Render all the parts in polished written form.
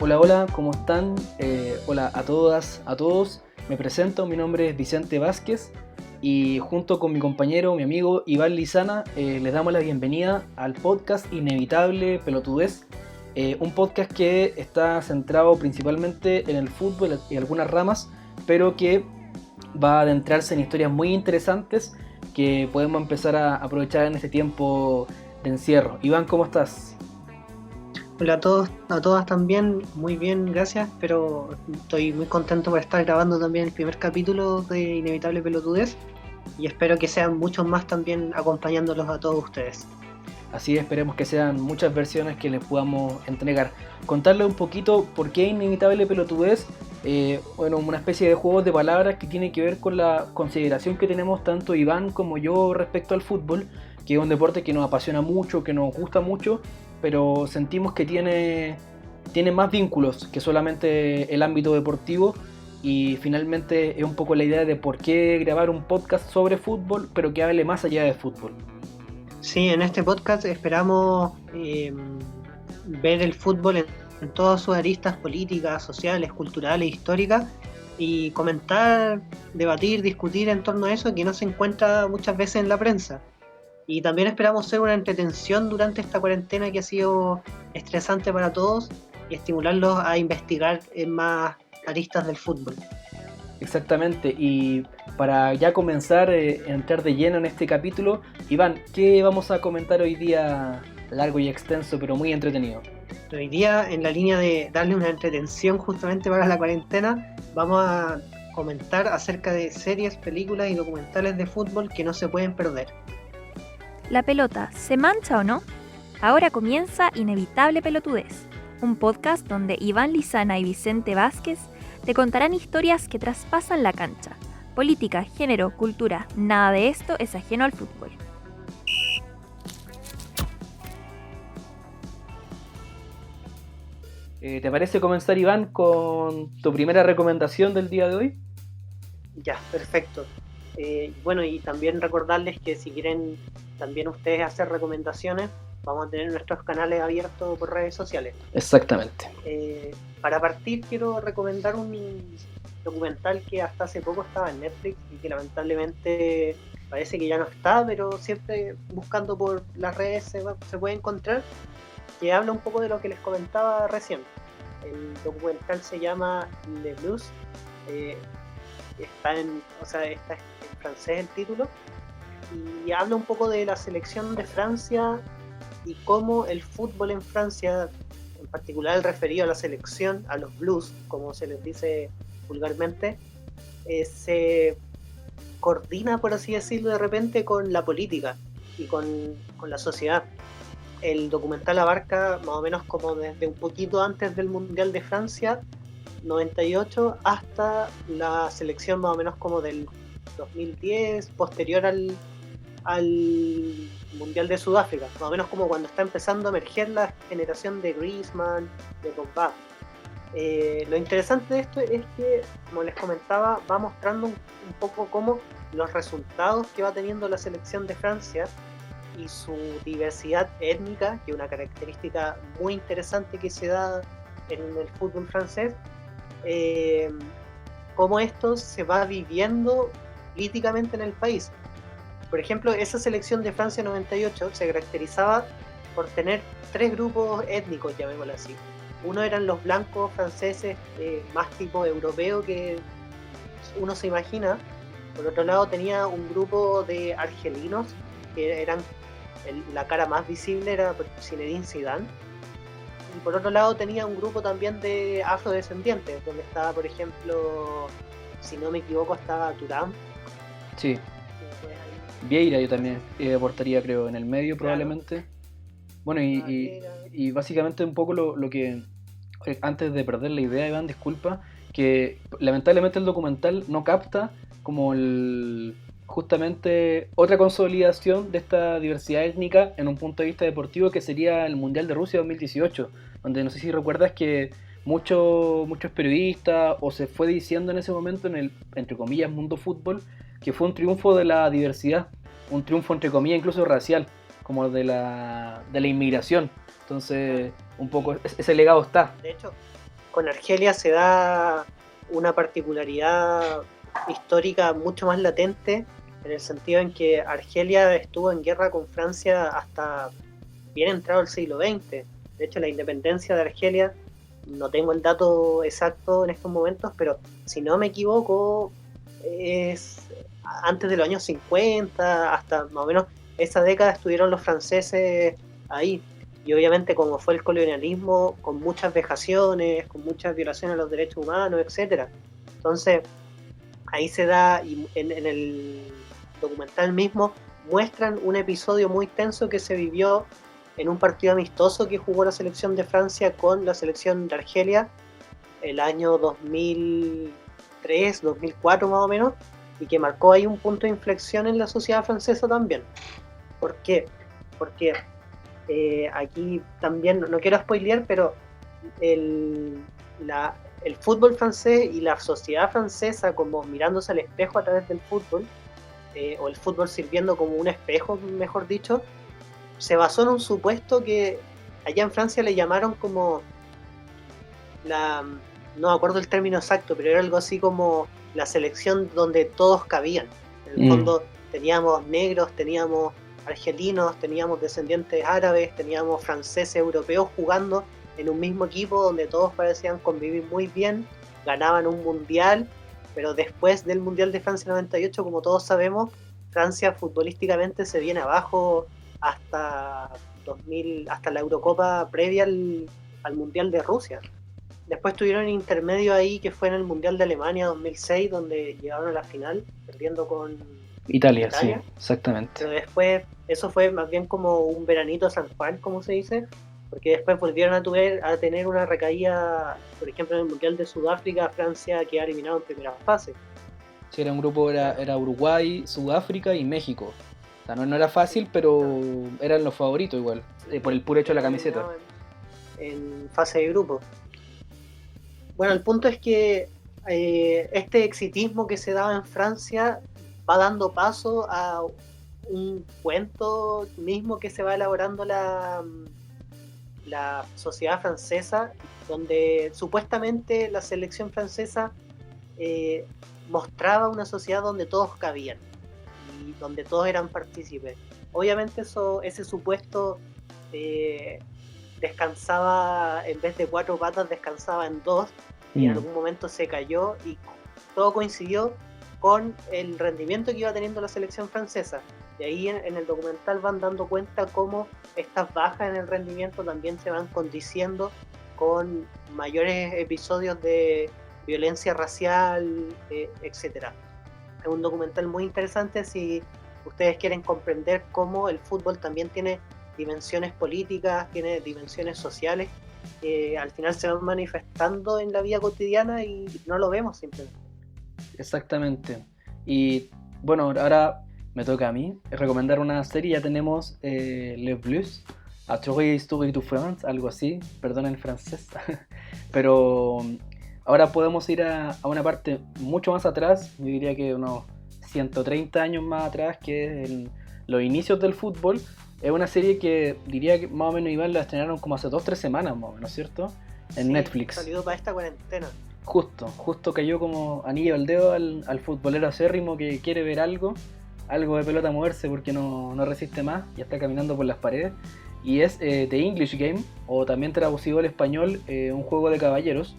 Hola, hola, ¿cómo están? Hola a todas, a todos. Me presento, mi nombre es Vicente Vázquez y junto con mi compañero, mi amigo Iván Lizana, les damos la bienvenida al podcast Inevitable Pelotudez, un podcast que está centrado principalmente en el fútbol y algunas ramas, pero que va a adentrarse en historias muy interesantes que podemos empezar a aprovechar en este tiempo de encierro. Iván, ¿cómo estás? Hola a todos, a todas también, muy bien, gracias, pero estoy muy contento por estar grabando también el primer capítulo de Inevitable Pelotudez y espero que sean muchos más también acompañándolos a todos ustedes. Así esperemos que sean muchas versiones que les podamos entregar. Contarles un poquito por qué Inevitable Pelotudez. Bueno, una especie de juegos de palabras que tiene que ver con la consideración que tenemos tanto Iván como yo respecto al fútbol, que es un deporte que nos apasiona mucho, que nos gusta mucho, pero sentimos que tiene más vínculos que solamente el ámbito deportivo. Y finalmente es un poco la idea de por qué grabar un podcast sobre fútbol, pero que hable más allá de fútbol. Sí, en este podcast esperamos ver el fútbol en todas sus aristas políticas, sociales, culturales, históricas y comentar, debatir, discutir en torno a eso que no se encuentra muchas veces en la prensa. Y también esperamos ser una entretención durante esta cuarentena que ha sido estresante para todos y estimularlos a investigar en más aristas del fútbol. Exactamente, y para ya comenzar a entrar de lleno en este capítulo, Iván, ¿qué vamos a comentar hoy día largo y extenso, pero muy entretenido? Hoy día, en la línea de darle una entretención justamente para la cuarentena, vamos a comentar acerca de series, películas y documentales de fútbol que no se pueden perder. ¿La pelota se mancha o no? Ahora comienza Inevitable Pelotudez, un podcast donde Iván Lizana y Vicente Vázquez te contarán historias que traspasan la cancha. Política, género, cultura, nada de esto es ajeno al fútbol. ¿Te parece comenzar, Iván, con tu primera recomendación del día de hoy? Ya, perfecto. Bueno, y también recordarles que si quieren también ustedes hacer recomendaciones, vamos a tener nuestros canales abiertos por redes sociales. Exactamente. Para partir, quiero recomendar un documental que hasta hace poco estaba en Netflix y que lamentablemente parece que ya no está, pero siempre buscando por las redes se puede encontrar, que habla un poco de lo que les comentaba recién. El documental se llama Le Blues. Está en francés el título y habla un poco de la selección de Francia y cómo el fútbol en Francia, en particular el referido a la selección, a los blues, como se les dice vulgarmente, se coordina, por así decirlo, de repente con la política y con la sociedad. El documental abarca más o menos como desde un poquito antes del Mundial de Francia 98 hasta la selección más o menos como del 2010, posterior al Mundial de Sudáfrica, más o menos como cuando está empezando a emerger la generación de Griezmann, de Pogba. Lo interesante de esto es que, como les comentaba, va mostrando un poco cómo los resultados que va teniendo la selección de Francia y su diversidad étnica, que es una característica muy interesante que se da en el fútbol francés, cómo esto se va viviendo políticamente en el país. Por ejemplo, esa selección de Francia 98 se caracterizaba por tener tres grupos étnicos, llamémoslo así. Uno eran los blancos franceses, más tipo europeo que uno se imagina. Por otro lado tenía un grupo de argelinos, que eran la cara más visible era Zinedine Zidane. Y por otro lado tenía un grupo también de afrodescendientes, donde estaba, por ejemplo, si no me equivoco, estaba Thuram. Sí. Vieira yo también aportaría, creo, en el medio probablemente. Claro. Bueno, y básicamente un poco lo que, antes de perder la idea, Iván, disculpa, que lamentablemente el documental no capta como justamente otra consolidación de esta diversidad étnica en un punto de vista deportivo, que sería el Mundial de Rusia 2018, donde no sé si recuerdas que muchos periodistas, o se fue diciendo en ese momento en el, entre comillas, mundo fútbol, que fue un triunfo de la diversidad, un triunfo entre comillas incluso racial, como de la inmigración. Entonces, un poco ese legado está. De hecho, con Argelia se da una particularidad histórica mucho más latente, en el sentido en que Argelia estuvo en guerra con Francia hasta bien entrado el siglo XX. De hecho, la independencia de Argelia, no tengo el dato exacto en estos momentos, pero si no me equivoco, es antes de los años 50, hasta más o menos esa década estuvieron los franceses ahí. Y obviamente, como fue el colonialismo, con muchas vejaciones, con muchas violaciones a los derechos humanos, etc. Entonces, ahí se da, y en el documental mismo muestran un episodio muy tenso que se vivió en un partido amistoso que jugó la selección de Francia con la selección de Argelia el año 2003, 2004 más o menos, y que marcó ahí un punto de inflexión en la sociedad francesa también. ¿Por qué? Porque aquí también, no quiero spoilear, pero el fútbol francés y la sociedad francesa, como mirándose al espejo a través del fútbol, o el fútbol sirviendo como un espejo, mejor dicho, se basó en un supuesto que allá en Francia le llamaron como no me acuerdo el término exacto, pero era algo así como la selección donde todos cabían. En el fondo teníamos negros, teníamos argelinos, teníamos descendientes árabes, teníamos franceses, europeos jugando en un mismo equipo donde todos parecían convivir muy bien, ganaban un mundial, pero después del Mundial de Francia 98, como todos sabemos, Francia futbolísticamente se viene abajo hasta 2000, hasta la Eurocopa previa al Mundial de Rusia. Después tuvieron un intermedio ahí que fue en el Mundial de Alemania 2006, donde llegaron a la final, perdiendo con Italia. Sí, exactamente. Pero después, eso fue más bien como un veranito San Juan, como se dice, porque después volvieron a tener una recaída, por ejemplo, en el Mundial de Sudáfrica, Francia quedó eliminado en primera fase. Sí, era un grupo, era Uruguay, Sudáfrica y México. O sea, no era fácil, pero eran los favoritos igual, por el puro hecho de la camiseta. En fase de grupo. Bueno, el punto es que este exitismo que se daba en Francia va dando paso a un cuento mismo que se va elaborando la sociedad francesa, donde supuestamente la selección francesa mostraba una sociedad donde todos cabían y donde todos eran partícipes. Obviamente ese supuesto descansaba, en vez de 4 patas, descansaba en 2, y en algún momento se cayó, y todo coincidió con el rendimiento que iba teniendo la selección francesa. Y ahí en el documental van dando cuenta cómo estas bajas en el rendimiento también se van condiciendo con mayores episodios de violencia racial, etc. Es un documental muy interesante si ustedes quieren comprender cómo el fútbol también tiene dimensiones políticas, tiene dimensiones sociales, que al final se van manifestando en la vida cotidiana y no lo vemos simplemente. Exactamente. Y bueno, ahora me toca a mí recomendar una serie. Ya tenemos Les Bleus, A Trouver Histoire de France, algo así, perdón el francés. Pero ahora podemos ir a una parte mucho más atrás, yo diría que unos 130 años más atrás, que es los inicios del fútbol. Es una serie que diría que más o menos Iván la estrenaron como hace 2-3 semanas más o menos, ¿cierto? En Netflix. Salió para esta cuarentena. Justo cayó como anillo al dedo al futbolero acérrimo que quiere ver algo de pelota moverse porque no resiste más, ya está caminando por las paredes. Y es The English Game, o también traducido al español, un juego de caballeros,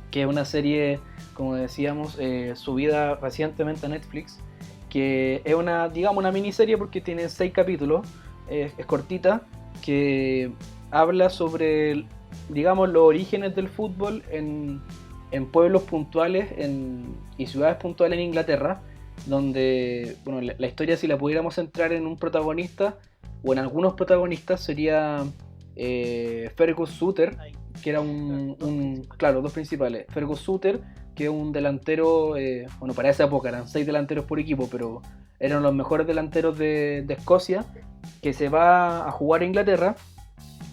que es una serie, como decíamos, subida recientemente a Netflix, que es una miniserie porque tiene 6 capítulos, es cortita, que habla sobre, digamos, los orígenes del fútbol en pueblos puntuales y ciudades puntuales en Inglaterra, donde, bueno, la historia, si la pudiéramos centrar en un protagonista o en algunos protagonistas, sería Fergus Suter, que era dos principales. Fergus Suter, que es un delantero, para esa época eran 6 delanteros por equipo, pero eran los mejores delanteros de Escocia, que se va a jugar a Inglaterra,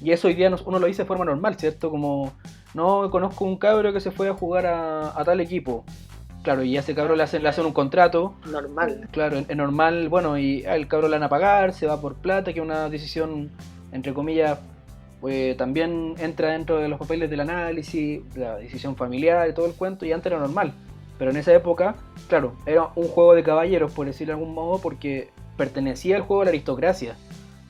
y eso hoy día uno lo dice de forma normal, ¿cierto? Como, no, conozco un cabro que se fue a jugar a tal equipo. Claro, y a ese cabro le hacen un contrato. Normal. Claro, es normal, bueno, y al cabro le van a pagar, se va por plata, que es una decisión, entre comillas, también entra dentro de los papeles del análisis, de la decisión familiar y todo el cuento, y antes era normal. Pero en esa época, claro, era un juego de caballeros, por decirlo de algún modo, porque pertenecía al juego de la aristocracia.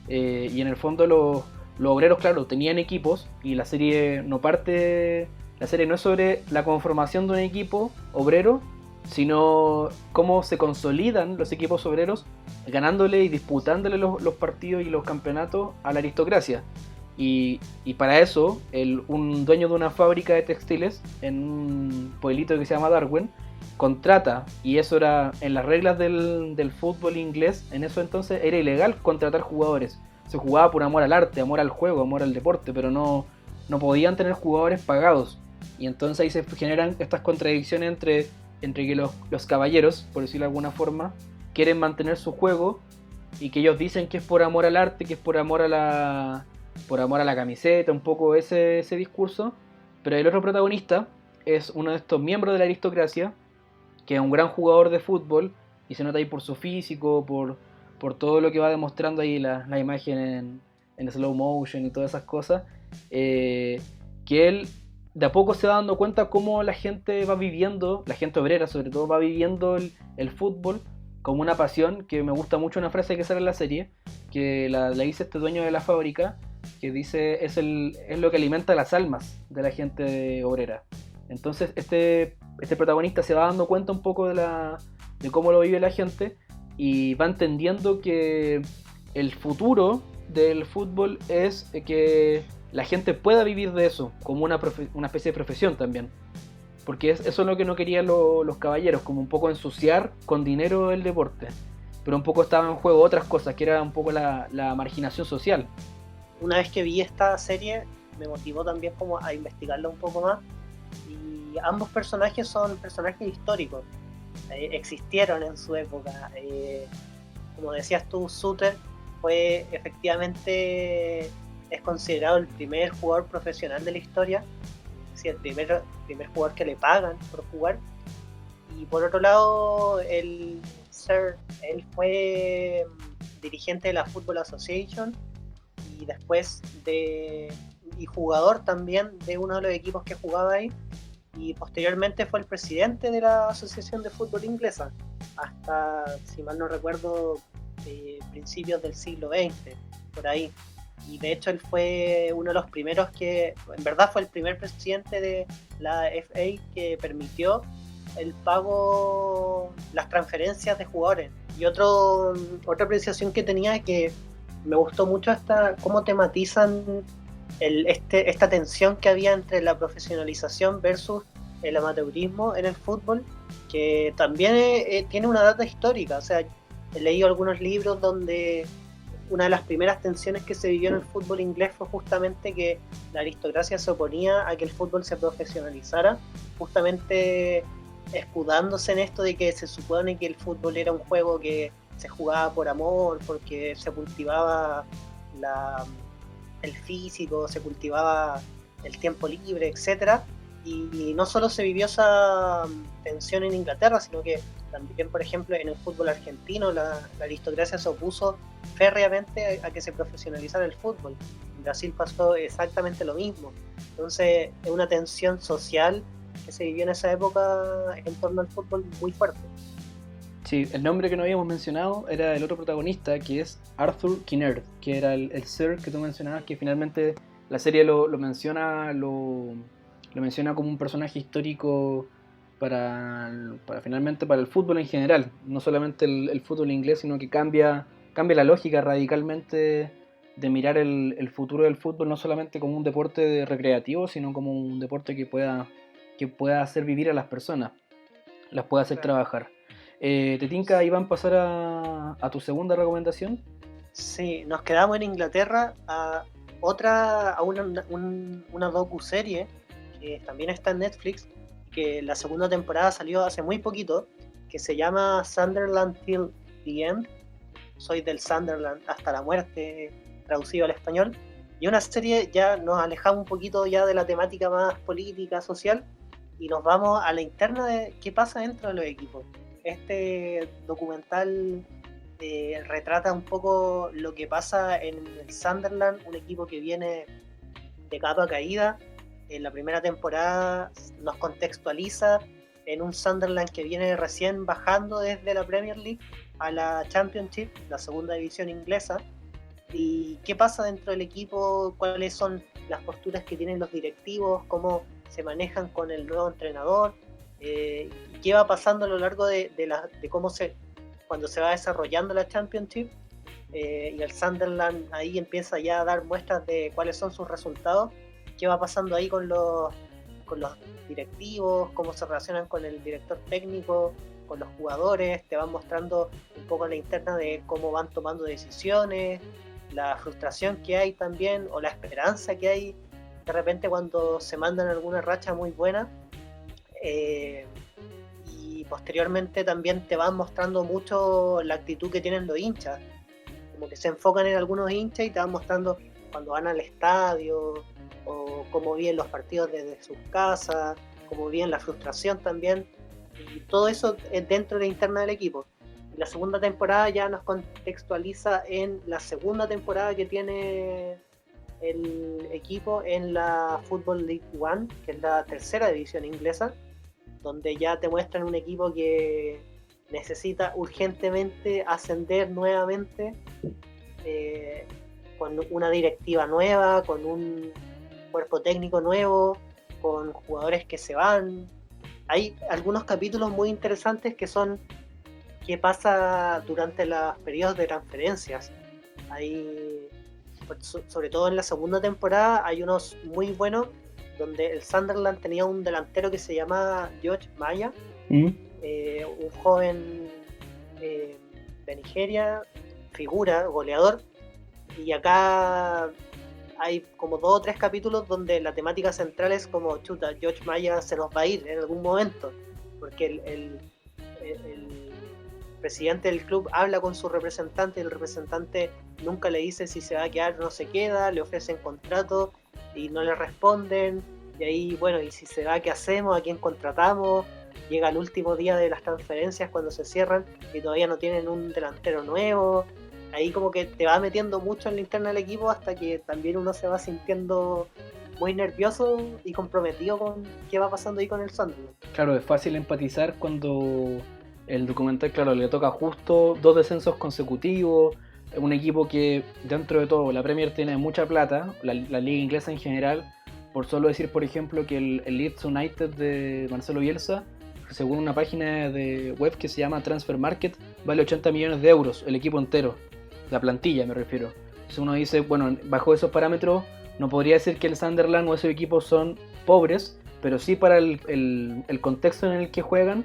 Y en el fondo los obreros, claro, tenían equipos, y la serie no es sobre la conformación de un equipo obrero, sino cómo se consolidan los equipos obreros ganándole y disputándole los partidos y los campeonatos a la aristocracia. Y para eso, un dueño de una fábrica de textiles en un pueblito que se llama Darwin contrata, y eso era en las reglas del fútbol inglés, en eso entonces era ilegal contratar jugadores. Se jugaba por amor al arte, amor al juego, amor al deporte, pero no podían tener jugadores pagados. Y entonces ahí se generan estas contradicciones entre que los caballeros, por decirlo de alguna forma, quieren mantener su juego, y que ellos dicen que es por amor al arte, que es por amor a la camiseta, un poco ese discurso. Pero el otro protagonista es uno de estos miembros de la aristocracia, que es un gran jugador de fútbol, y se nota ahí por su físico, por todo lo que va demostrando ahí la imagen en slow motion y todas esas cosas, que él de a poco se va dando cuenta cómo la gente va viviendo, la gente obrera sobre todo, va viviendo el fútbol como una pasión. Que me gusta mucho una frase que sale en la serie, que la dice este dueño de la fábrica, que dice es lo que alimenta las almas de la gente obrera. Entonces este protagonista se va dando cuenta un poco de cómo lo vive la gente, y va entendiendo que el futuro del fútbol es que la gente pueda vivir de eso, como una especie de profesión también. Porque eso es lo que no querían los caballeros, como un poco ensuciar con dinero el deporte. Pero un poco estaban en juego otras cosas, que era un poco la marginación social. Una vez que vi esta serie, me motivó también como a investigarla un poco más. Y ambos personajes son personajes históricos. Existieron en su época. Como decías tú, Suter fue efectivamente, es considerado el primer jugador profesional de la historia, es decir, el primer jugador que le pagan por jugar. Y por otro lado, él fue dirigente de la Football Association, y después y jugador también de uno de los equipos que jugaba ahí, y posteriormente fue el presidente de la Asociación de Fútbol Inglesa hasta, si mal no recuerdo, principios del siglo XX, por ahí. Y de hecho él fue uno de los primeros en verdad fue el primer presidente de la FA que permitió el pago, las transferencias de jugadores. Y otra apreciación que tenía, que me gustó mucho cómo tematizan esta tensión que había entre la profesionalización versus el amateurismo en el fútbol, que también tiene una data histórica. O sea, he leído algunos libros donde una de las primeras tensiones que se vivió en el fútbol inglés fue justamente que la aristocracia se oponía a que el fútbol se profesionalizara, justamente escudándose en esto de que se supone que el fútbol era un juego que se jugaba por amor, porque se cultivaba el físico, se cultivaba el tiempo libre, etcétera. Y no solo se vivió esa tensión en Inglaterra, sino que también, por ejemplo, en el fútbol argentino la aristocracia se opuso férreamente a que se profesionalizara el fútbol. En Brasil pasó exactamente lo mismo. Entonces es una tensión social que se vivió en esa época en torno al fútbol muy fuerte. Sí, el nombre que no habíamos mencionado era el otro protagonista, que es Arthur Kinnaird, que era el Sir que tú mencionabas, que finalmente la serie lo menciona como un personaje histórico para finalmente para el fútbol en general, no solamente el fútbol inglés, sino que cambia la lógica radicalmente de mirar el futuro del fútbol no solamente como un deporte recreativo, sino como un deporte que pueda hacer vivir a las personas, las pueda hacer trabajar. ¿Te tinca, Iván, pasar a tu segunda recomendación? Sí, nos quedamos en Inglaterra a una docuserie que también está en Netflix, que la segunda temporada salió hace muy poquito, que se llama Sunderland Till the End. Soy del Sunderland hasta la muerte, traducido al español. Y una serie, ya nos alejamos un poquito ya de la temática más política, social, y nos vamos a la interna de qué pasa dentro de los equipos. Este documental retrata un poco lo que pasa en el Sunderland, un equipo que viene de capa caída. En la primera temporada nos contextualiza en un Sunderland que viene recién bajando desde la Premier League a la Championship, la segunda división inglesa. Y qué pasa dentro del equipo, cuáles son las posturas que tienen los directivos, cómo se manejan con el nuevo entrenador, qué va pasando a lo largo de cómo cuando se va desarrollando la Championship, y el Sunderland ahí empieza ya a dar muestras de cuáles son sus resultados, qué va pasando ahí con los directivos, cómo se relacionan con el director técnico, con los jugadores, te van mostrando un poco la interna de cómo van tomando decisiones, la frustración que hay también, o la esperanza que hay de repente cuando se mandan alguna racha muy buena, y posteriormente también te van mostrando mucho la actitud que tienen los hinchas, como que se enfocan en algunos hinchas y te van mostrando cuando van al estadio, o cómo viven los partidos desde sus casas, cómo viven la frustración también, y todo eso es dentro de la interna del equipo. La segunda temporada ya nos contextualiza en la segunda temporada que tiene el equipo en la Football League One, que es la tercera división inglesa, donde ya te muestran un equipo que necesita urgentemente ascender nuevamente, con una directiva nueva, con un cuerpo técnico nuevo, con jugadores que se van. Hay algunos capítulos muy interesantes que son qué pasa durante los periodos de transferencias. Hay, sobre todo en la segunda temporada, hay unos muy buenos donde el Sunderland tenía un delantero que se llamaba George Maya, un joven de Nigeria, figura, goleador, y acá hay como 2 o 3 capítulos donde la temática central es como, chuta, George Maya se nos va a ir en algún momento, porque el presidente del club habla con su representante y el representante nunca le dice si se va a quedar o no se queda, le ofrecen contrato y no le responden, y ahí, bueno, y si se va, ¿qué hacemos? ¿A quién contratamos? Llega el último día de las transferencias cuando se cierran y todavía no tienen un delantero nuevo. Ahí como que te va metiendo mucho en la interna del equipo hasta que también uno se va sintiendo muy nervioso y comprometido con qué va pasando ahí con el Sunderland. Claro, es fácil empatizar cuando el documental, claro, le toca justo 2 descensos consecutivos, un equipo que dentro de todo la Premier tiene mucha plata, la liga inglesa en general, por solo decir por ejemplo que el Leeds United de Marcelo Bielsa, según una página de web que se llama Transfer Market, vale 80 millones de euros el equipo entero, la plantilla me refiero. Entonces uno dice, bueno, bajo esos parámetros no podría decir que el Sunderland o esos equipos son pobres, pero sí para el contexto en el que juegan.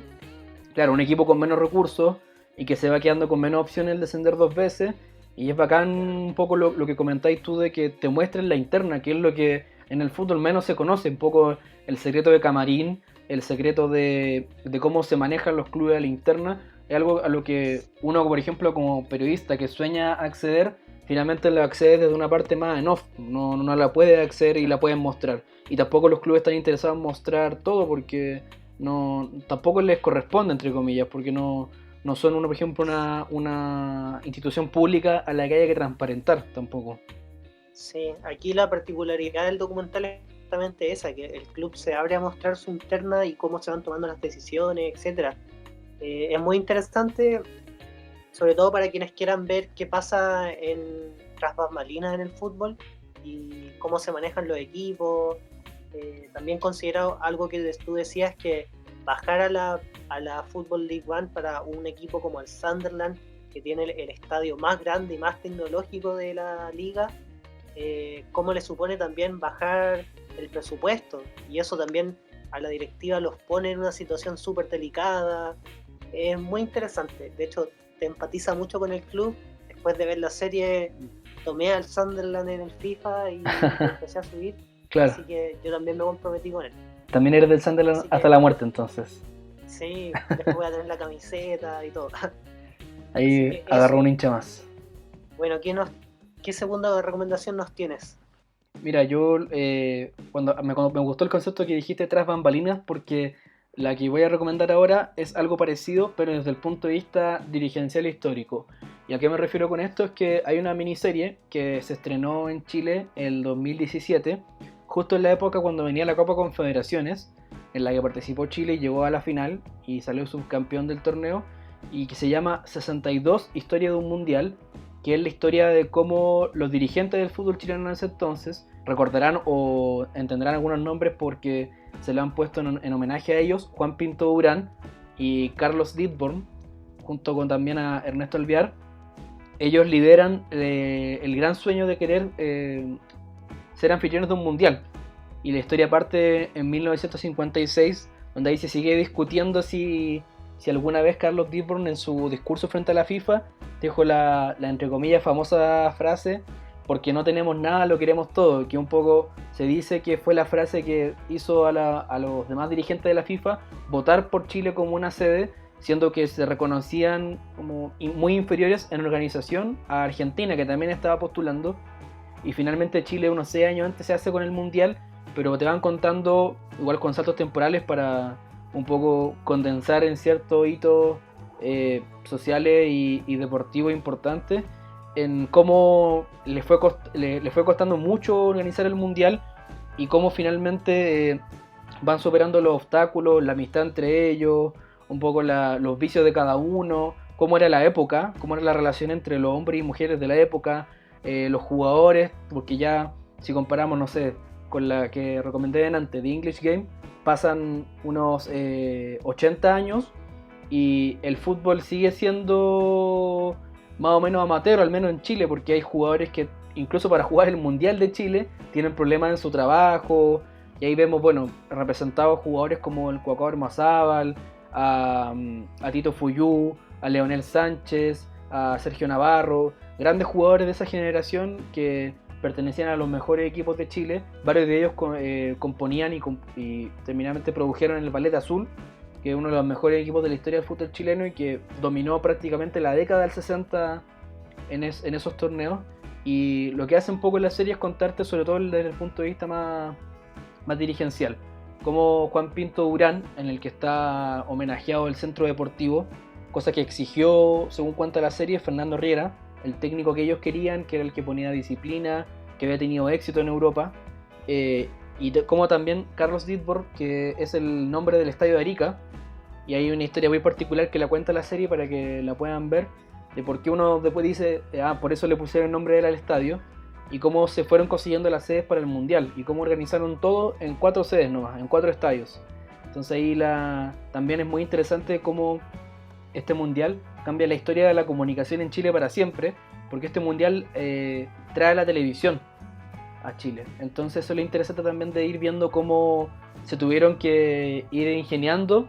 Claro, un equipo con menos recursos y que se va quedando con menos opciones de descender 2 veces. Y es bacán un poco lo que comentáis tú de que te muestren la interna, que es lo que en el fútbol menos se conoce, un poco el secreto de camarín, el secreto de cómo se manejan los clubes a la interna. Es algo a lo que uno, por ejemplo, como periodista que sueña acceder, finalmente le accede desde una parte más en off, no la puede acceder y la pueden mostrar. Y tampoco los clubes están interesados en mostrar todo porque tampoco les corresponde, entre comillas, porque no son, por ejemplo, una institución pública a la que haya que transparentar tampoco. Sí, aquí la particularidad del documental es justamente esa, que el club se abre a mostrar su interna y cómo se van tomando las decisiones, etcétera. Es muy interesante, sobre todo para quienes quieran ver qué pasa tras bambalinas en el fútbol y cómo se manejan los equipos. También considero algo que tú decías, que bajar a la Football League One para un equipo como el Sunderland, que tiene el estadio más grande y más tecnológico de la liga, cómo le supone también bajar el presupuesto, y eso también a la directiva los pone en una situación súper delicada. Es muy interesante, de hecho te empatiza mucho con el club. Después de ver la serie tomé al Sunderland en el FIFA y empecé a subir. Claro. Así que yo también me comprometí con él. También eres del Sunderland hasta la muerte entonces. Sí, después voy a tener la camiseta y todo. Ahí agarró un hincha más. Bueno, ¿qué segunda recomendación nos tienes? Mira, yo cuando me gustó el concepto que dijiste tras bambalinas, porque la que voy a recomendar ahora es algo parecido, pero desde el punto de vista dirigencial e histórico. ¿Y a qué me refiero con esto? Es que hay una miniserie que se estrenó en Chile el 2017, justo en la época cuando venía la Copa Confederaciones, en la que participó Chile y llegó a la final y salió subcampeón del torneo, y que se llama 62 Historia de un Mundial, que es la historia de cómo los dirigentes del fútbol chileno en ese entonces recordarán o entenderán algunos nombres porque se le han puesto en homenaje a ellos: Juan Pinto Durán y Carlos Didborn, junto con también a Ernesto Alvear. Ellos lideran el gran sueño de querer ser anfitriones de un mundial, y la historia parte en 1956, donde ahí se sigue discutiendo si alguna vez Carlos Didborn, en su discurso frente a la FIFA, dijo la entre comillas famosa frase: porque no tenemos nada, lo queremos todo, que un poco se dice que fue la frase que hizo a los demás dirigentes de la FIFA votar por Chile como una sede, siendo que se reconocían como muy inferiores en organización a Argentina, que también estaba postulando. Y finalmente Chile, unos 6 años antes, se hace con el Mundial, pero te van contando igual con saltos temporales para un poco condensar en ciertos hitos sociales y deportivos importantes, en cómo le fue costando mucho organizar el Mundial y cómo finalmente van superando los obstáculos, la amistad entre ellos, un poco los vicios de cada uno, cómo era la época, cómo era la relación entre los hombres y mujeres de la época, los jugadores, porque ya si comparamos, no sé, con la que recomendé antes, The English Game, pasan unos 80 años y el fútbol sigue siendo más o menos amateur, al menos en Chile, porque hay jugadores que incluso para jugar el Mundial de Chile tienen problemas en su trabajo, y ahí vemos, bueno, representados jugadores como el Cuacao Ormazábal, a Tito Fuyú, a Leonel Sánchez, a Sergio Navarro, grandes jugadores de esa generación que pertenecían a los mejores equipos de Chile. Varios de ellos componían y terminalmente produjeron el Ballet Azul, que es uno de los mejores equipos de la historia del fútbol chileno y que dominó prácticamente la década del 60 en esos torneos. Y lo que hace un poco en la serie es contarte, sobre todo desde el punto de vista más dirigencial, como Juan Pinto Durán, en el que está homenajeado el centro deportivo, cosa que exigió, según cuenta la serie, Fernando Riera, el técnico que ellos querían, que era el que ponía disciplina, que había tenido éxito en Europa, y como también Carlos Didborn, que es el nombre del estadio de Arica, y hay una historia muy particular que la cuenta la serie para que la puedan ver, de por qué uno después dice, por eso le pusieron el nombre de él al estadio, y cómo se fueron consiguiendo las sedes para el Mundial, y cómo organizaron todo en 4 sedes nomás, en 4 estadios. Entonces ahí también es muy interesante cómo este Mundial cambia la historia de la comunicación en Chile para siempre, porque este Mundial trae la televisión a Chile. Entonces eso es lo interesante también de ir viendo cómo se tuvieron que ir ingeniando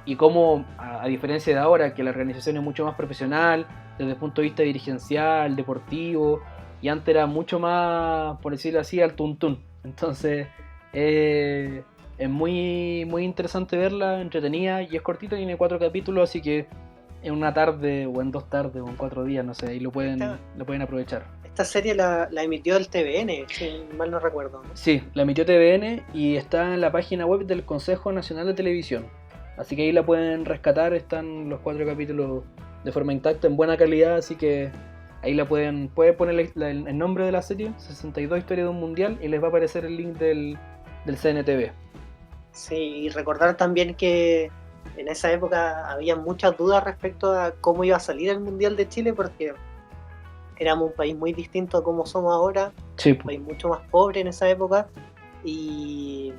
y cómo, a diferencia de ahora, que la organización es mucho más profesional desde el punto de vista dirigencial, deportivo, y antes era mucho más, por decirlo así, al tuntún. Entonces es muy, muy interesante verla, entretenida, y es cortita, tiene 4 capítulos, así que en una tarde o en 2 tardes o en 4 días, no sé, ahí lo pueden aprovechar. Esta serie la emitió el TVN, si mal no recuerdo, ¿no? Sí, la emitió TVN y está en la página web del Consejo Nacional de Televisión, así que ahí la pueden rescatar, están los 4 capítulos de forma intacta, en buena calidad, así que ahí pueden poner el nombre de la serie, 62 Historias de un Mundial, y les va a aparecer el link del CNTV. Sí, y recordar también que en esa época había muchas dudas respecto a cómo iba a salir el Mundial de Chile, porque éramos un país muy distinto a como somos ahora, Sí. Un país mucho más pobre en esa época, y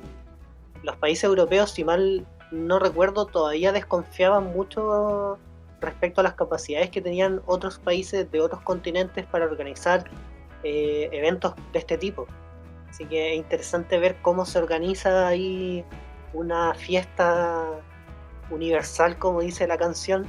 los países europeos, si mal no recuerdo, todavía desconfiaban mucho respecto a las capacidades que tenían otros países de otros continentes para organizar eventos de este tipo. Así que es interesante ver cómo se organiza ahí una fiesta universal, como dice la canción.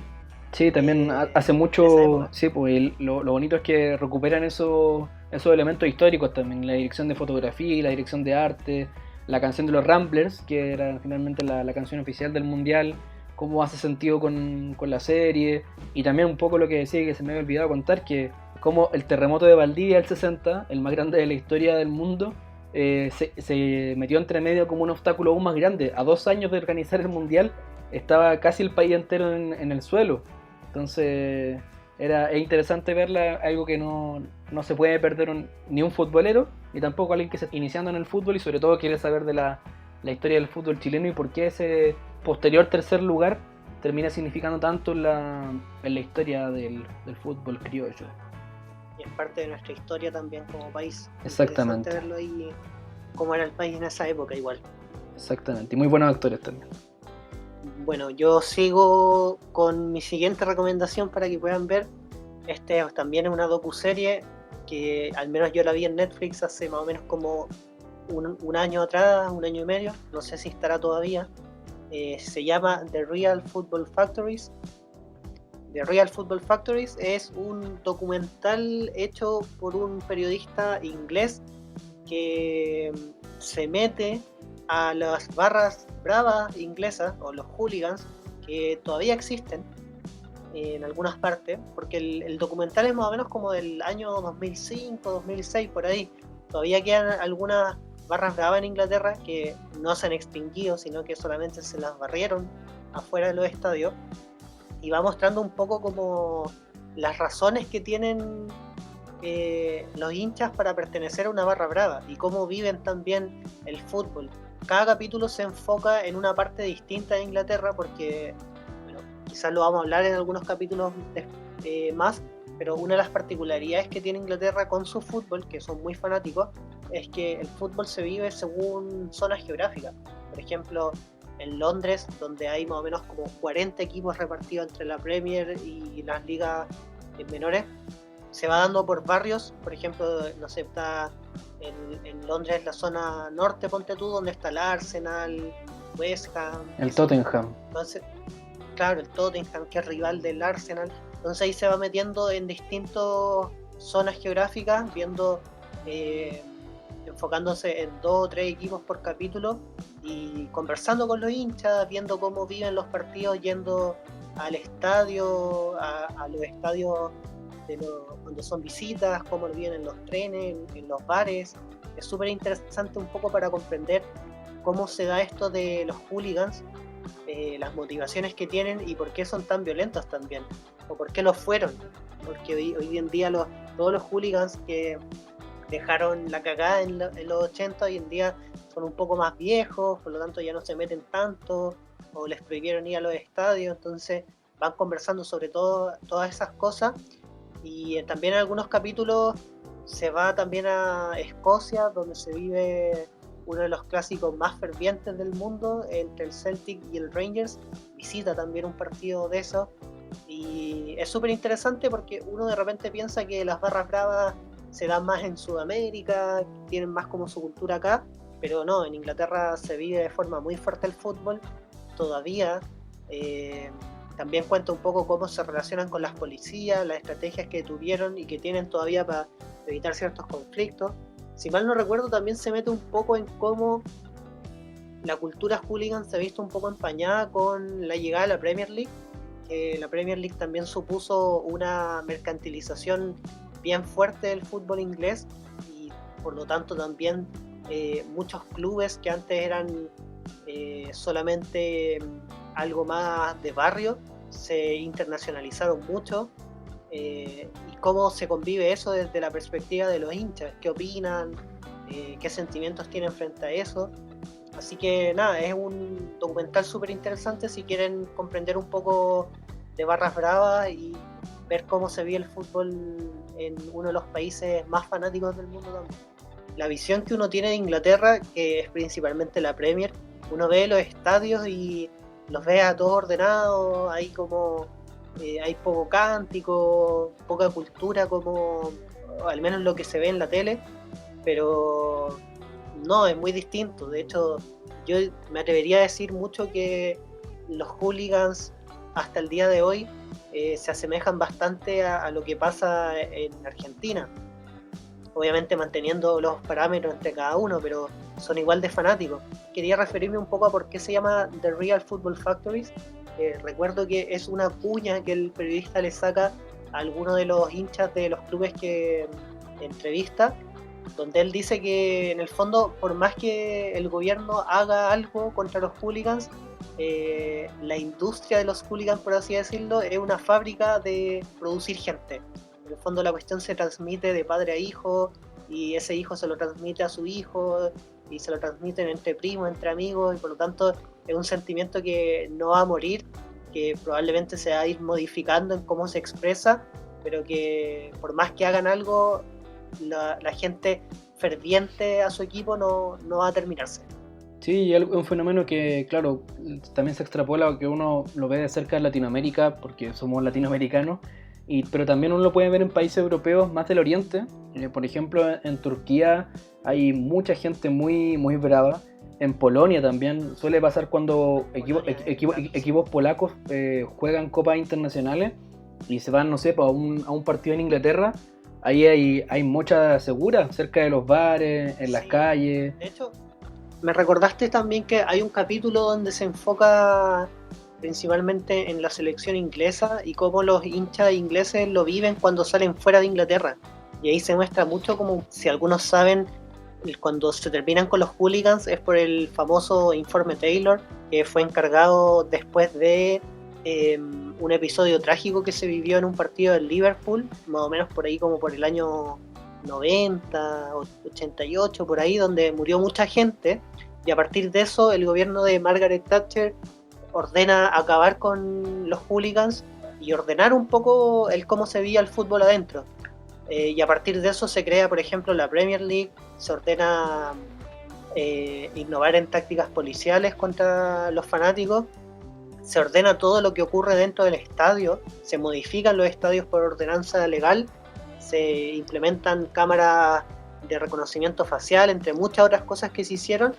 Sí, también hace mucho. Sí, pues lo bonito es que recuperan esos elementos históricos también, la dirección de fotografía y la dirección de arte, la canción de los Ramblers, que era finalmente la canción oficial del Mundial, cómo hace sentido con la serie, y también un poco lo que decía, que se me había olvidado contar, que como el terremoto de Valdivia del 60, el más grande de la historia del mundo, se metió entre medio como un obstáculo aún más grande. A 2 años de organizar el Mundial estaba casi el país entero en el suelo. Entonces es interesante verla, algo que no no se puede perder ni un futbolero, ni tampoco alguien que se está iniciando en el fútbol y sobre todo quiere saber de la historia del fútbol chileno y por qué ese posterior tercer lugar termina significando tanto en la historia del fútbol criollo. Y es parte de nuestra historia también como país. Exactamente. Interesante verlo ahí, cómo era el país en esa época igual. Exactamente, y muy buenos actores también. Bueno, yo sigo con mi siguiente recomendación para que puedan ver. También es una docuserie que al menos yo la vi en Netflix hace más o menos como un año atrás, un año y medio, no sé si estará todavía. Se llama The Real Football Factories. The Real Football Factories es un documental hecho por un periodista inglés que se mete a las barras bravas inglesas o los hooligans que todavía existen en algunas partes, porque el documental es más o menos como del año 2005, 2006, por ahí. Todavía quedan algunas barras bravas en Inglaterra que no se han extinguido, sino que solamente se las barrieron afuera de los estadios, y va mostrando un poco como las razones que tienen los hinchas para pertenecer a una barra brava y cómo viven también el fútbol. Cada capítulo se enfoca en una parte distinta de Inglaterra, porque bueno, quizás lo vamos a hablar en algunos capítulos más, pero una de las particularidades que tiene Inglaterra con su fútbol, que son muy fanáticos, es que el fútbol se vive según zonas geográficas. Por ejemplo, en Londres, donde hay más o menos como 40 equipos repartidos entre la Premier y las ligas menores, se va dando por barrios. Por ejemplo, no sé, está en Londres la zona norte, ponte tú, donde está el Arsenal, West Ham, el Tottenham. Entonces, claro, el Tottenham, que es rival del Arsenal. Entonces ahí se va metiendo en distintas zonas geográficas, viendo, enfocándose en 2 o 3 equipos por capítulo y conversando con los hinchas, viendo cómo viven los partidos, yendo al estadio, a los estadios cuando son visitas, cómo lo viven en los trenes, en los bares. Es súper interesante un poco para comprender cómo se da esto de los hooligans, las motivaciones que tienen y por qué son tan violentos también, o por qué lo fueron, porque hoy en día todos los hooligans que dejaron la cagada en los 80 hoy en día son un poco más viejos, por lo tanto ya no se meten tanto o les prohibieron ir a los estadios. Entonces van conversando sobre todas esas cosas, y también en algunos capítulos se va también a Escocia, donde se vive uno de los clásicos más fervientes del mundo entre el Celtic y el Rangers. Visita también un partido de esos y es súper interesante porque uno de repente piensa que las barras bravas se dan más en Sudamérica, tienen más como su cultura acá, pero no, en Inglaterra se vive de forma muy fuerte el fútbol todavía. También cuenta un poco cómo se relacionan con las policías, las estrategias que tuvieron y que tienen todavía para evitar ciertos conflictos. Si mal no recuerdo, también se mete un poco en cómo la cultura hooligan se ha visto un poco empañada con la llegada de la Premier League, que la Premier League también supuso una mercantilización bien fuerte del fútbol inglés, y por lo tanto también muchos clubes que antes eran solamente algo más de barrio se internacionalizaron mucho. Y cómo se convive eso desde la perspectiva de los hinchas, qué opinan, qué sentimientos tienen frente a eso. Así que nada, es un documental súper interesante si quieren comprender un poco de barras bravas y ver cómo se vive el fútbol en uno de los países más fanáticos del mundo también. La visión que uno tiene de Inglaterra, que es principalmente la Premier, uno ve los estadios y los ve a todos ordenados, hay como hay poco cántico, poca cultura, como al menos lo que se ve en la tele, pero no, es muy distinto. De hecho, yo me atrevería a decir mucho que los hooligans hasta el día de hoy se asemejan bastante a lo que pasa en Argentina, obviamente manteniendo los parámetros entre cada uno, pero son igual de fanáticos. Quería referirme un poco a por qué se llama The Real Football Factories. Recuerdo que es una cuña que el periodista le saca a alguno de los hinchas de los clubes que entrevista, donde él dice que en el fondo, por más que el gobierno haga algo contra los hooligans, la industria de los hooligans, por así decirlo, es una fábrica de producir gente. En el fondo la cuestión se transmite de padre a hijo, y ese hijo se lo transmite a su hijo, y se lo transmiten entre primos, entre amigos, y por lo tanto es un sentimiento que no va a morir, que probablemente se va a ir modificando en cómo se expresa, pero que por más que hagan algo, la gente ferviente a su equipo no va a terminarse. Sí, y es un fenómeno que, claro, también se extrapola, que uno lo ve de cerca en Latinoamérica, porque somos latinoamericanos, pero también uno lo puede ver en países europeos más del oriente. Por ejemplo, en Turquía hay mucha gente muy, muy brava. En Polonia también suele pasar cuando equipos polacos juegan copas internacionales y se van, no sé, a un partido en Inglaterra. Ahí hay mucha segura cerca de los bares, en las calles. De hecho, me recordaste también que hay un capítulo donde se enfoca principalmente en la selección inglesa y cómo los hinchas ingleses lo viven cuando salen fuera de Inglaterra. Y ahí se muestra mucho, como si algunos saben, cuando se terminan con los hooligans es por el famoso informe Taylor, que fue encargado después de un episodio trágico que se vivió en un partido del Liverpool, más o menos por ahí como por el año 90, 88, por ahí, donde murió mucha gente, y a partir de eso el gobierno de Margaret Thatcher ordena acabar con los hooligans y ordenar un poco el cómo se veía el fútbol adentro. Y a partir de eso se crea, por ejemplo, la Premier League, se ordena innovar en tácticas policiales contra los fanáticos, se ordena todo lo que ocurre dentro del estadio, se modifican los estadios por ordenanza legal, se implementan cámaras de reconocimiento facial, entre muchas otras cosas que se hicieron,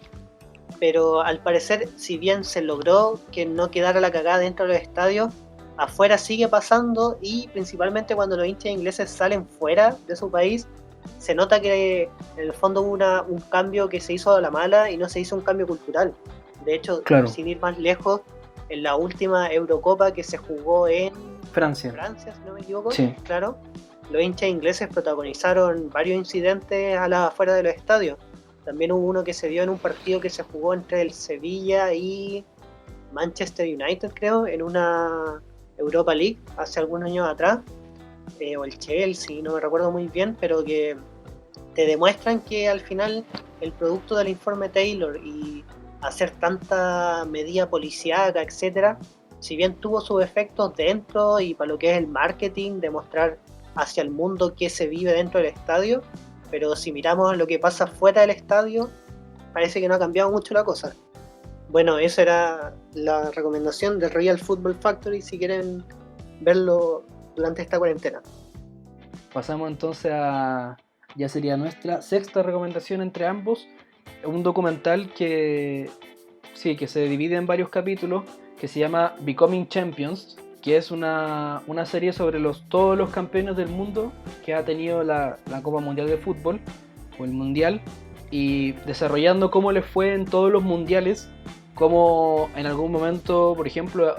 pero al parecer, si bien se logró que no quedara la cagada dentro de los estadios, afuera sigue pasando, y principalmente cuando los hinchas ingleses salen fuera de su país, se nota que en el fondo hubo un cambio que se hizo a la mala y no se hizo un cambio cultural. De hecho, claro, sin ir más lejos, en la última Eurocopa que se jugó en Francia, si no me equivoco, sí, claro, los hinchas ingleses protagonizaron varios incidentes a las afueras de los estadios. También hubo uno que se dio en un partido que se jugó entre el Sevilla y Manchester United, creo, en una Europa League hace algunos años atrás, o el Chelsea, no me recuerdo muy bien, pero que te demuestran que al final el producto del informe Taylor y hacer tanta medida policíaca, etcétera, si bien tuvo sus efectos dentro y para lo que es el marketing, demostrar hacia el mundo qué se vive dentro del estadio, pero si miramos lo que pasa fuera del estadio, parece que no ha cambiado mucho la cosa. Bueno, esa era la recomendación del Real Football Factory si quieren verlo durante esta cuarentena. Pasamos entonces ya sería nuestra sexta recomendación entre ambos, un documental que se divide en varios capítulos, que se llama Becoming Champions, que es una serie sobre todos los campeones del mundo que ha tenido la Copa Mundial de Fútbol, o el Mundial, y desarrollando cómo les fue en todos los mundiales, cómo en algún momento, por ejemplo,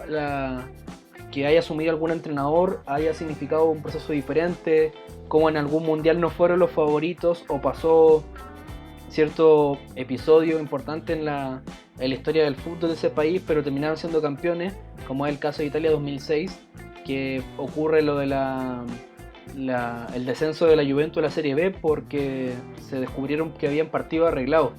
que haya asumido algún entrenador haya significado un proceso diferente, cómo en algún mundial no fueron los favoritos o pasó cierto episodio importante en la historia del fútbol de ese país, pero terminaron siendo campeones, como es el caso de Italia 2006, que ocurre lo de el descenso de la Juventus a la Serie B porque se descubrieron que habían partido arreglado,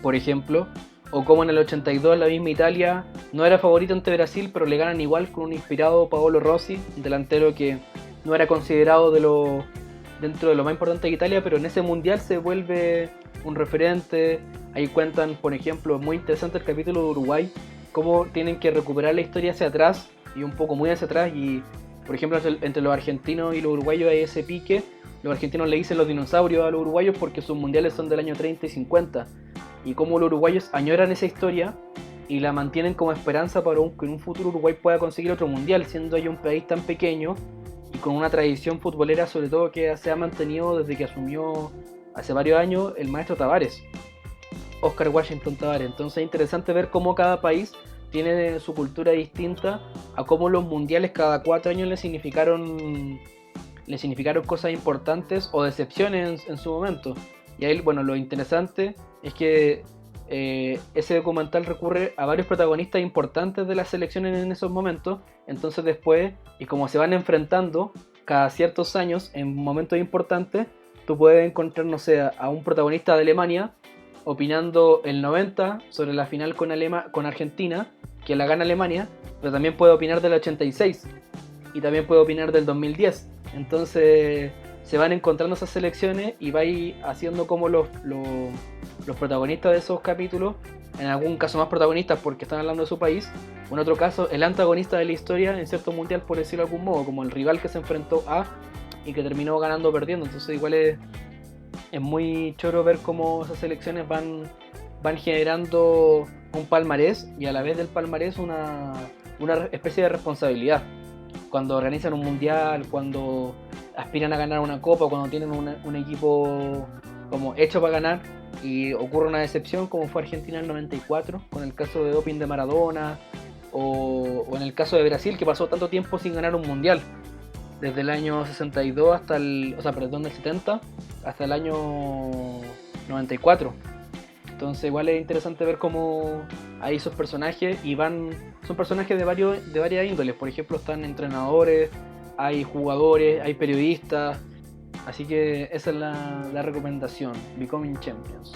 por ejemplo, o como en el 82 la misma Italia no era favorito ante Brasil, pero le ganan igual con un inspirado Paolo Rossi, un delantero que no era considerado dentro de lo más importante de Italia, pero en ese mundial se vuelve un referente. Ahí cuentan, por ejemplo, muy interesante el capítulo de Uruguay, cómo tienen que recuperar la historia hacia atrás y un poco muy hacia atrás, y por ejemplo entre los argentinos y los uruguayos hay ese pique. Los argentinos le dicen los dinosaurios a los uruguayos porque sus mundiales son del año 30 y 50, y cómo los uruguayos añoran esa historia y la mantienen como esperanza para que en un futuro Uruguay pueda conseguir otro mundial, siendo ya un país tan pequeño y con una tradición futbolera, sobre todo que se ha mantenido desde que asumió hace varios años el maestro Tavares, Oscar Washington Tavares. Entonces es interesante ver cómo cada país tiene su cultura distinta, a cómo los mundiales cada 4 años le significaron cosas importantes o decepciones en su momento. Y ahí, bueno, lo interesante es que ese documental recurre a varios protagonistas importantes de las selecciones en esos momentos. Entonces después, y como se van enfrentando, cada ciertos años, en momentos importantes, tú puedes encontrar, no sé, a un protagonista de Alemania opinando el 90 sobre la final con Argentina, que la gana Alemania, pero también puede opinar del 86 y también puede opinar del 2010. Entonces se van encontrando esas selecciones y vais haciendo como los protagonistas de esos capítulos, en algún caso más protagonistas porque están hablando de su país, o en otro caso el antagonista de la historia en cierto mundial, por decirlo de algún modo, como el rival que se enfrentó a y que terminó ganando o perdiendo. Entonces igual es muy choro ver cómo esas selecciones van generando un palmarés, y a la vez del palmarés una especie de responsabilidad. Cuando organizan un mundial, cuando aspiran a ganar una copa, cuando tienen un equipo como hecho para ganar y ocurre una decepción, como fue Argentina en el 94 con el caso de doping de Maradona, o en el caso de Brasil, que pasó tanto tiempo sin ganar un mundial, desde el año 62 hasta del 70 hasta el año 94. Entonces igual es interesante ver cómo hay esos personajes, y son personajes de varias índoles. Por ejemplo, están entrenadores, hay jugadores, hay periodistas. Así que esa es la recomendación, Becoming Champions.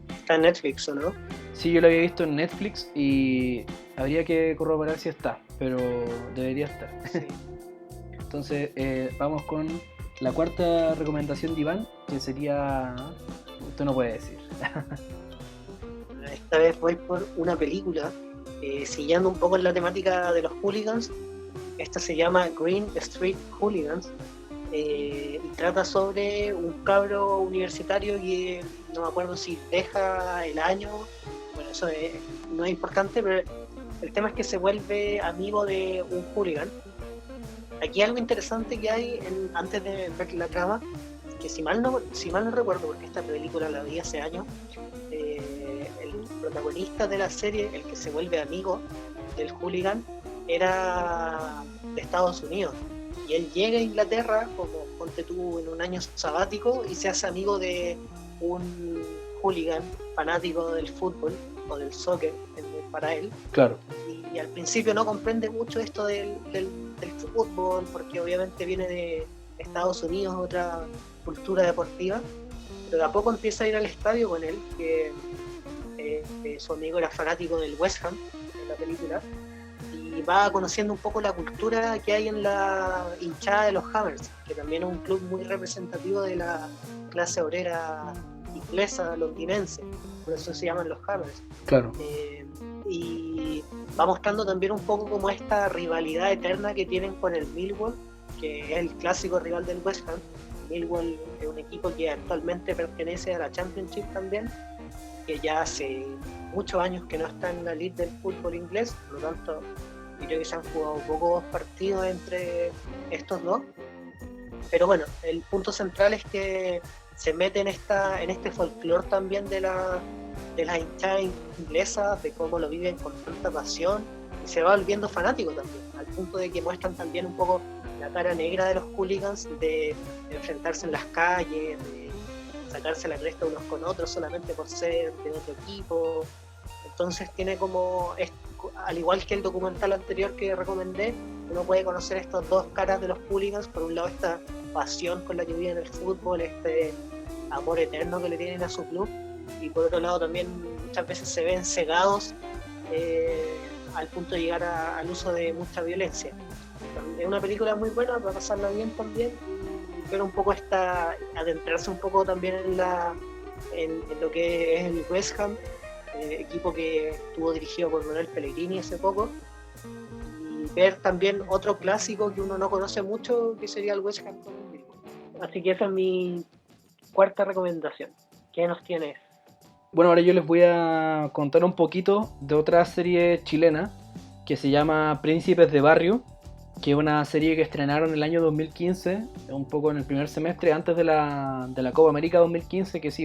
Está en Netflix, ¿o no? Sí, yo lo había visto en Netflix y habría que corroborar si está, pero debería estar. Sí. Entonces vamos con la cuarta recomendación de Iván, que sería... Usted no puede decir. Esta vez voy por una película, siguiendo un poco en la temática de los hooligans. Esta se llama Green Street Hooligans, y trata sobre un cabro universitario que no me acuerdo si deja el año, bueno, eso no es importante, pero el tema es que se vuelve amigo de un hooligan. Aquí algo interesante que hay antes de ver la trama, que si mal no recuerdo, porque esta película la vi hace años, el protagonista de la serie, el que se vuelve amigo del hooligan, era de Estados Unidos, y él llega a Inglaterra, como ponte tú, en un año sabático, y se hace amigo de un hooligan fanático del fútbol o del soccer para él. Claro. Y al principio no comprende mucho esto del fútbol, porque obviamente viene de Estados Unidos, otra cultura deportiva, pero de a poco empieza a ir al estadio con él, que su amigo era fanático del West Ham en la película, y va conociendo un poco la cultura que hay en la hinchada de los Hammers, que también es un club muy representativo de la clase obrera inglesa, londinense, por eso se llaman los Hammers. Claro. Y va mostrando también un poco como esta rivalidad eterna que tienen con el Millwall, que es el clásico rival del West Ham. Millwall es un equipo que actualmente pertenece a la Championship también, que ya hace muchos años que no está en la elite del fútbol inglés, por lo tanto creo que se han jugado pocos partidos entre estos dos. Pero bueno, el punto central es que se mete en este folclore también de las hinchadas inglesas, de cómo lo viven con tanta pasión, y se va volviendo fanático también, al punto de que muestran también un poco la cara negra de los hooligans, de enfrentarse en las calles, de sacarse la cresta unos con otros solamente por ser de otro equipo. Entonces tiene como, al igual que el documental anterior que recomendé, uno puede conocer estas dos caras de los hooligans. Por un lado, esta pasión con la que viven el fútbol, este amor eterno que le tienen a su club, y por otro lado también muchas veces se ven cegados al punto de llegar al uso de mucha violencia. Es una película muy buena para pasarla bien también, y ver un poco adentrarse un poco también en lo que es el West Ham, equipo que estuvo dirigido por Manuel Pellegrini hace poco, y ver también otro clásico que uno no conoce mucho, que sería el West Ham. Así que esa es mi cuarta recomendación. ¿Qué nos tienes? Bueno, ahora yo les voy a contar un poquito de otra serie chilena que se llama Príncipes de Barrio, que es una serie que estrenaron el año 2015, un poco en el primer semestre, antes de la Copa América 2015, que se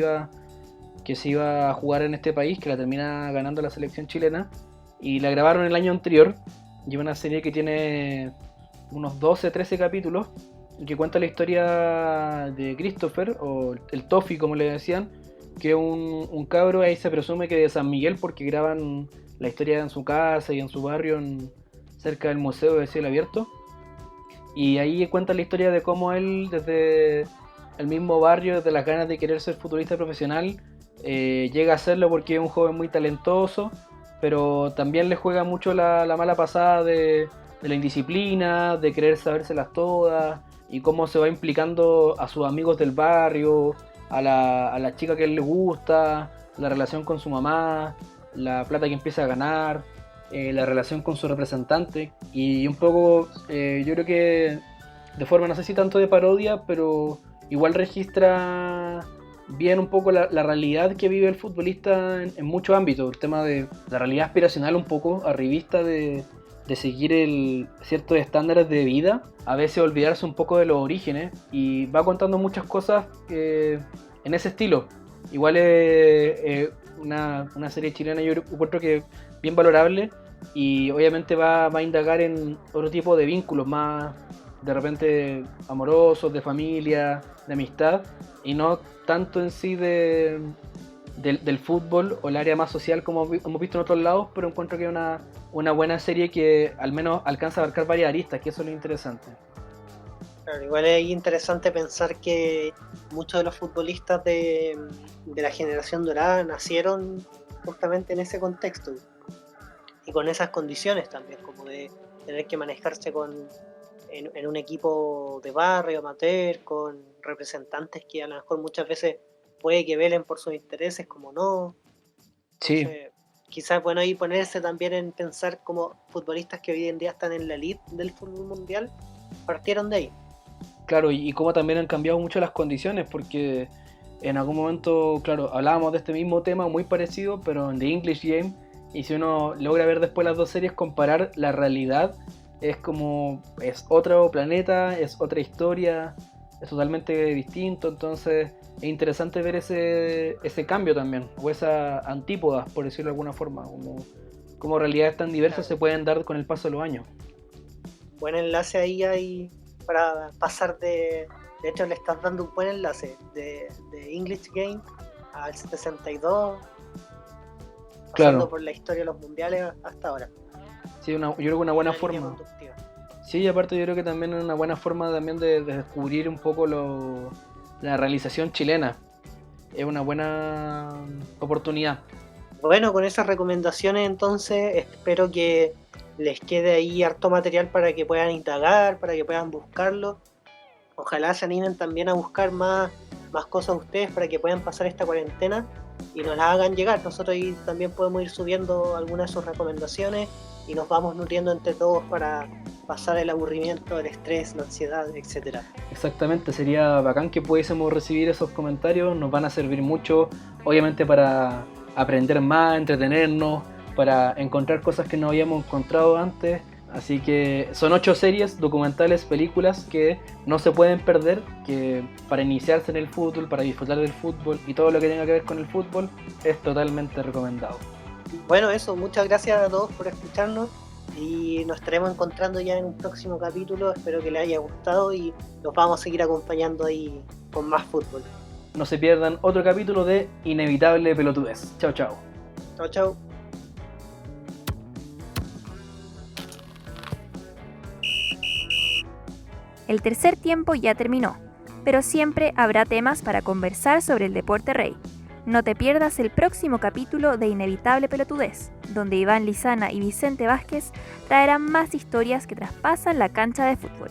iba a jugar en este país, que la termina ganando la selección chilena, y la grabaron el año anterior. Y es una serie que tiene unos 12-13 capítulos, y que cuenta la historia de Christopher, o el Tofi como le decían, que es un cabro, ahí se presume que de San Miguel, porque graban la historia en su casa y en su barrio, cerca del Museo de Cielo Abierto. Y ahí cuenta la historia de cómo él, desde el mismo barrio, desde las ganas de querer ser futbolista profesional, llega a serlo porque es un joven muy talentoso, pero también le juega mucho la mala pasada de la indisciplina, de querer sabérselas todas, y cómo se va implicando a sus amigos del barrio, a la chica que a él le gusta, la relación con su mamá, la plata que empieza a ganar, la relación con su representante, y un poco yo creo que de forma no sé si tanto de parodia, pero igual registra bien un poco la realidad que vive el futbolista en muchos ámbitos, el tema de la realidad aspiracional un poco arribista de seguir ciertos estándares de vida, a veces olvidarse un poco de los orígenes, y va contando muchas cosas en ese estilo. Igual es una serie chilena, yo encuentro que bien valorable, y obviamente va a indagar en otro tipo de vínculos más de repente amorosos, de familia, de amistad, y no tanto en sí del fútbol o el área más social como hemos visto en otros lados, pero encuentro que es una buena serie que al menos alcanza a abarcar varias aristas, que eso es lo interesante. Claro, igual es interesante pensar que muchos de los futbolistas de la generación dorada nacieron justamente en ese contexto y con esas condiciones también, como de tener que manejarse en un equipo de barrio, amateur, con representantes que a lo mejor muchas veces puede que velen por sus intereses, como no. Sí. Entonces, quizás bueno ahí ponerse también en pensar como futbolistas que hoy en día están en la elite del fútbol mundial, partieron de ahí. Claro, y cómo también han cambiado mucho las condiciones, porque en algún momento, claro, hablábamos de este mismo tema muy parecido, pero en The English Game, y si uno logra ver después las dos series, comparar la realidad, es otro planeta, es otra historia, es totalmente distinto, entonces es interesante ver ese cambio también, o esa antípoda, por decirlo de alguna forma, como realidades tan diversas se pueden dar con el paso de los años. Buen enlace ahí para pasar de hecho le estás dando un buen enlace de English Game al 62, pasando claro, por la historia de los mundiales hasta ahora. Sí, yo creo que una buena forma. Sí, y aparte yo creo que también es una buena forma también de descubrir un poco la realización chilena. Es una buena oportunidad. Bueno, con esas recomendaciones entonces espero que les quede ahí harto material para que puedan indagar, para que puedan buscarlo. Ojalá se animen también a buscar más cosas ustedes para que puedan pasar esta cuarentena y nos las hagan llegar. Nosotros ahí también podemos ir subiendo algunas de sus recomendaciones y nos vamos nutriendo entre todos para pasar el aburrimiento, el estrés, la ansiedad, etc. Exactamente, sería bacán que pudiésemos recibir esos comentarios, nos van a servir mucho, obviamente para aprender más, entretenernos, para encontrar cosas que no habíamos encontrado antes. Así que son 8 series, documentales, películas que no se pueden perder, que para iniciarse en el fútbol, para disfrutar del fútbol y todo lo que tenga que ver con el fútbol, es totalmente recomendado. Bueno, eso, muchas gracias a todos por escucharnos y nos estaremos encontrando ya en un próximo capítulo. Espero que les haya gustado y los vamos a seguir acompañando ahí con más fútbol. No se pierdan otro capítulo de Inevitable Pelotudez. Chao, chao. Chao, chao. El tercer tiempo ya terminó, pero siempre habrá temas para conversar sobre el deporte rey. No te pierdas el próximo capítulo de Inevitable Pelotudez, donde Iván Lizana y Vicente Vázquez traerán más historias que traspasan la cancha de fútbol.